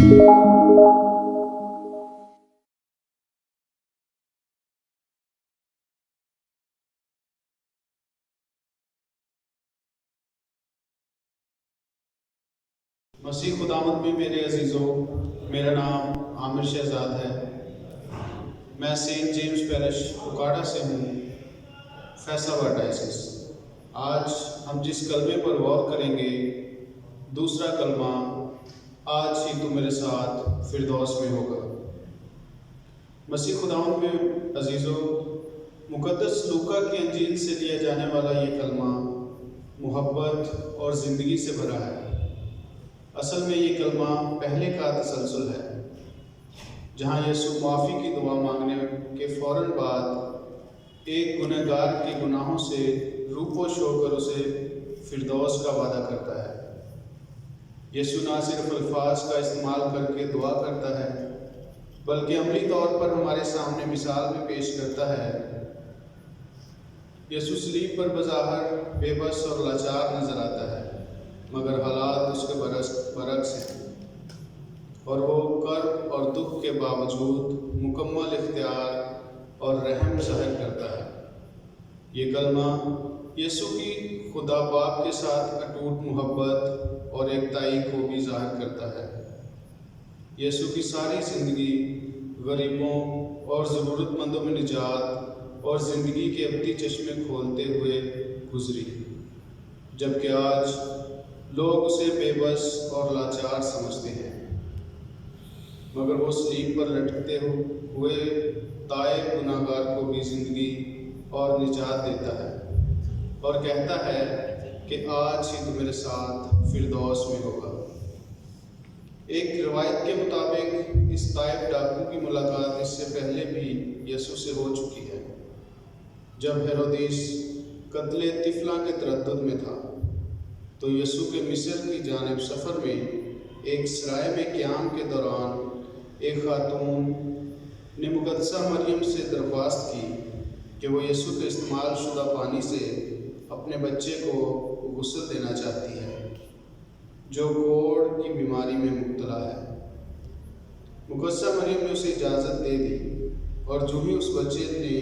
مسیح خداوند میں میرے عزیزوں، میرا نام عامر شہزاد ہے۔ میں سینٹ جیمز پیرش اکاڑا سے ہوں، فیصل ڈائسس۔ آج ہم جس کلمے پر غور کریں گے، دوسرا کلمہ، آج ہی تو میرے ساتھ فردوس میں ہوگا۔ مسیح خداوند میں عزیزوں، مقدس لوکا کی انجیل سے لیا جانے والا یہ کلمہ محبت اور زندگی سے بھرا ہے۔ اصل میں یہ کلمہ پہلے کا تسلسل ہے، جہاں یسوع معافی کی دعا مانگنے کے فوراً بعد ایک گنہگار کے گناہوں سے روپوش ہو کر اسے فردوس کا وعدہ کرتا ہے۔ یسوع نہ صرف الفاظ کا استعمال کر کے دعا کرتا ہے، بلکہ عملی طور پر ہمارے سامنے مثال بھی پیش کرتا ہے۔ یسوع صلیب پر بظاہر بے بس اور لاچار نظر آتا ہے، مگر حالات اس کے برعکس ہیں، اور وہ کرب اور دکھ کے باوجود مکمل اختیار اور رحم ظاہر کرتا ہے۔ یہ کلمہ یسوع کی خدا باپ کے ساتھ اٹوٹ محبت اور ایکتائی کو بھی ظاہر کرتا ہے۔ یسوع کی ساری زندگی غریبوں اور ضرورت مندوں میں نجات اور زندگی کے ابدی چشمے کھولتے ہوئے گزری، جبکہ آج لوگ اسے بے بس اور لاچار سمجھتے ہیں، مگر وہ صلیب پر لٹکتے ہوئے تائب گناہگار کو بھی زندگی اور نجات دیتا ہے اور کہتا ہے کہ آج ہی تو میرے ساتھ فردوس میں ہوگا۔ ایک روایت کے مطابق اس تائب ڈاکو کی ملاقات اس سے پہلے بھی یسوع سے ہو چکی ہے، جب ہیرودیس قتل طفلہ کے تردد میں تھا، تو یسوع کے مصر کی جانب سفر میں ایک سرائے میں قیام کے دوران ایک خاتون نے مقدسہ مریم سے درخواست کی کہ وہ یسوع کے استعمال شدہ پانی سے اپنے بچے کو غسل دینا چاہتی ہے، جو کوڑ کی بیماری میں مبتلا ہے۔ مقدسہ مریم نے اسے اجازت دے دی، اور جو ہی اس بچے نے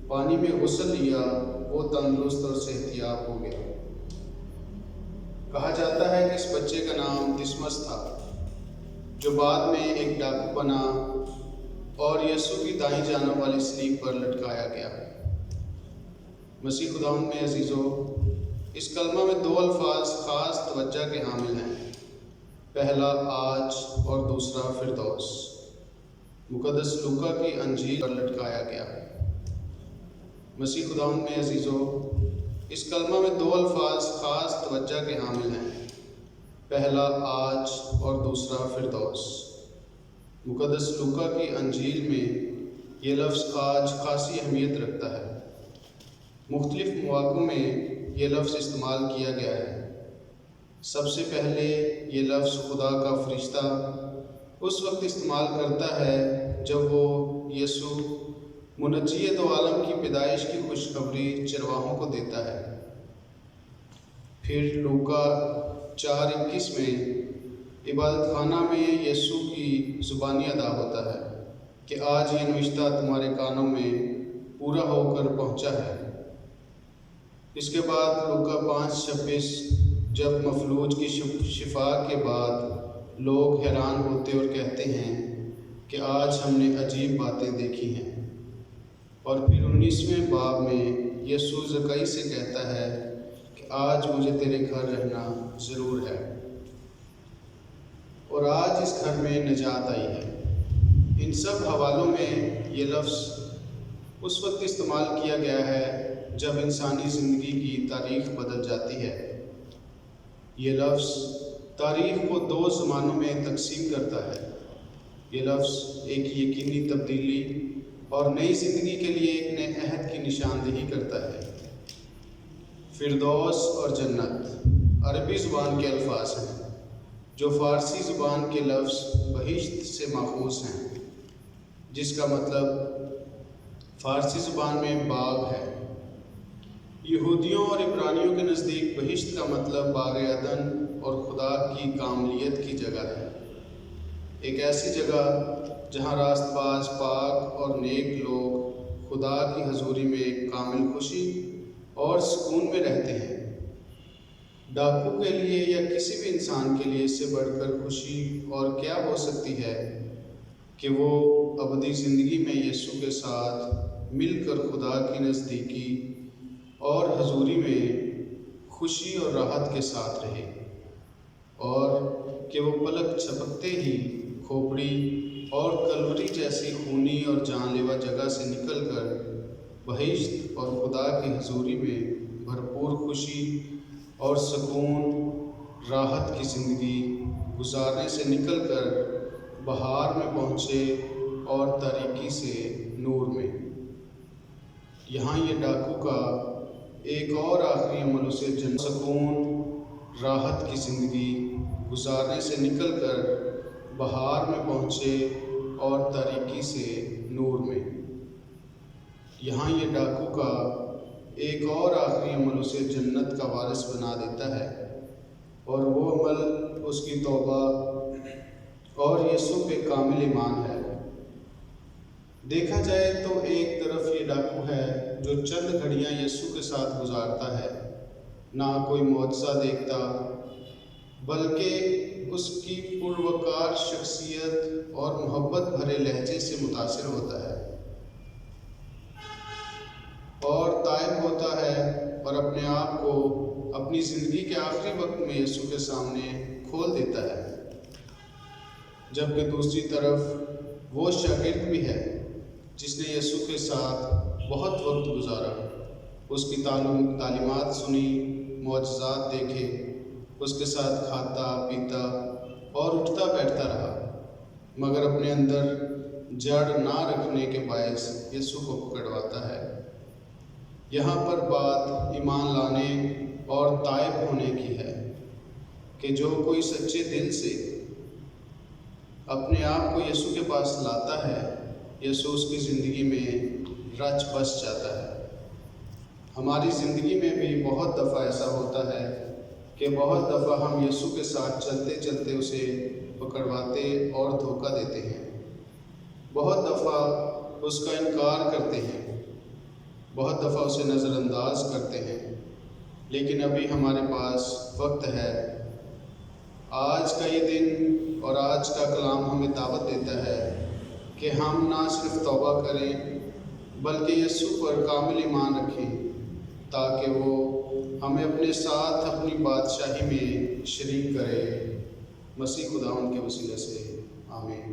پانی میں غسل لیا، وہ تندرست اور صحت یاب ہو گیا۔ کہا جاتا ہے کہ اس بچے کا نام دسمس تھا، جو بعد میں ایک ڈاکو بنا اور یسوع کی دائیں جانب والی صلیب پر لٹکایا گیا۔ مسیح خداوند میں عزیزوں، اس کلمہ میں دو الفاظ خاص توجہ کے حامل ہیں، پہلا آج اور دوسرا فردوس۔ مقدس لوکا کی انجیل پر لٹکایا گیا۔ مسیح خداوند میں عزیزوں، اس کلمہ میں دو الفاظ خاص توجہ کے حامل ہیں، پہلا آج اور دوسرا فردوس۔ مقدس لوکا کی انجیل میں یہ لفظ آج خاصی اہمیت رکھتا ہے۔ مختلف مواقع میں یہ لفظ استعمال کیا گیا ہے۔ سب سے پہلے یہ لفظ خدا کا فرشتہ اس وقت استعمال کرتا ہے جب وہ یسوع منجی دو عالم کی پیدائش کی خوشخبری چرواہوں کو دیتا ہے۔ پھر لوکا 4:21 میں عبادت خانہ میں یسوع کی زبانی ادا ہوتا ہے کہ آج یہ نوشتہ تمہارے کانوں میں پورا ہو کر پہنچا ہے۔ اس کے بعد لوکا 5:26 جب مفلوج کی شفا کے بعد لوگ حیران ہوتے اور کہتے ہیں کہ آج ہم نے عجیب باتیں دیکھی ہیں، اور پھر 19ویں باب میں یسوع زکئی سے کہتا ہے کہ آج مجھے تیرے گھر رہنا ضرور ہے، اور آج اس گھر میں نجات آئی ہے۔ ان سب حوالوں میں یہ لفظ اس وقت استعمال کیا گیا ہے جب انسانی زندگی کی تاریخ بدل جاتی ہے۔ یہ لفظ تاریخ کو دو زمانوں میں تقسیم کرتا ہے۔ یہ لفظ ایک یقینی تبدیلی اور نئی زندگی کے لیے ایک نئے عہد کی نشاندہی کرتا ہے۔ فردوس اور جنت عربی زبان کے الفاظ ہیں، جو فارسی زبان کے لفظ بہشت سے ماخوذ ہیں، جس کا مطلب فارسی زبان میں باغ ہے۔ یہودیوں اور عبرانیوں کے نزدیک بہشت کا مطلب باغ عدن اور خدا کی کاملیت کی جگہ ہے۔ ایک ایسی جگہ جہاں راست باز پاک اور نیک لوگ خدا کی حضوری میں کامل خوشی اور سکون میں رہتے ہیں۔ ڈاکو کے لیے یا کسی بھی انسان کے لیے اس سے بڑھ کر خوشی اور کیا ہو سکتی ہے کہ وہ ابدی زندگی میں یسوع کے ساتھ مل کر خدا کی نزدیکی اور حضوری میں خوشی اور راحت کے ساتھ رہے، اور کہ وہ پلک جھپکتے ہی کھوپڑی اور کلوری جیسی خونی اور جان لیوا جگہ سے نکل کر بہشت اور خدا کی حضوری میں بھرپور خوشی اور سکون راحت کی زندگی گزارنے سے نکل کر بہار میں پہنچے اور تاریکی سے نور میں۔ یہاں یہ ڈاکو کا ایک اور آخری عمل اسے سکون راحت کی زندگی گزارنے سے نکل کر بہار میں پہنچے اور تاریکی سے نور میں۔ یہاں یہ ڈاکو کا ایک اور آخری عمل اسے جنت کا وارث بنا دیتا ہے، اور وہ عمل اس کی توبہ اور یسوع پہ کامل ایمان ہے۔ دیکھا جائے تو ایک طرف یہ ڈاکو ہے جو چند گھڑیاں یسوع کے ساتھ گزارتا ہے، نہ کوئی معجزہ دیکھتا، بلکہ اس کی پروقار شخصیت اور محبت بھرے لہجے سے متاثر ہوتا ہے اور تائب ہوتا ہے، اور اپنے آپ کو اپنی زندگی کے آخری وقت میں یسوع کے سامنے کھول دیتا ہے۔ جبکہ دوسری طرف وہ شاگرد بھی ہے جس نے یسوع کے ساتھ بہت وقت گزارا، اس کی تعلیمات سنی، معجزات دیکھے، اس کے ساتھ کھاتا پیتا اور اٹھتا بیٹھتا رہا، مگر اپنے اندر جڑ نہ رکھنے کے باعث یسوع کو پکڑواتا ہے۔ یہاں پر بات ایمان لانے اور تائب ہونے کی ہے کہ جو کوئی سچے دل سے اپنے آپ کو یسوع کے پاس لاتا ہے، یسوع اس کی زندگی میں رچ بس جاتا ہے۔ ہماری زندگی میں بھی بہت دفعہ ایسا ہوتا ہے کہ بہت دفعہ ہم یسوع کے ساتھ چلتے چلتے اسے پکڑواتے اور دھوکہ دیتے ہیں، بہت دفعہ اس کا انکار کرتے ہیں، بہت دفعہ اسے نظر انداز کرتے ہیں، لیکن ابھی ہمارے پاس وقت ہے۔ آج کا یہ دن اور آج کا کلام ہمیں دعوت دیتا ہے کہ ہم نہ صرف توبہ کریں بلکہ یسوع پر کامل ایمان رکھیں، تاکہ وہ ہمیں اپنے ساتھ اپنی بادشاہی میں شریک کرے۔ مسیح خداوند کے وسیلے سے آمین۔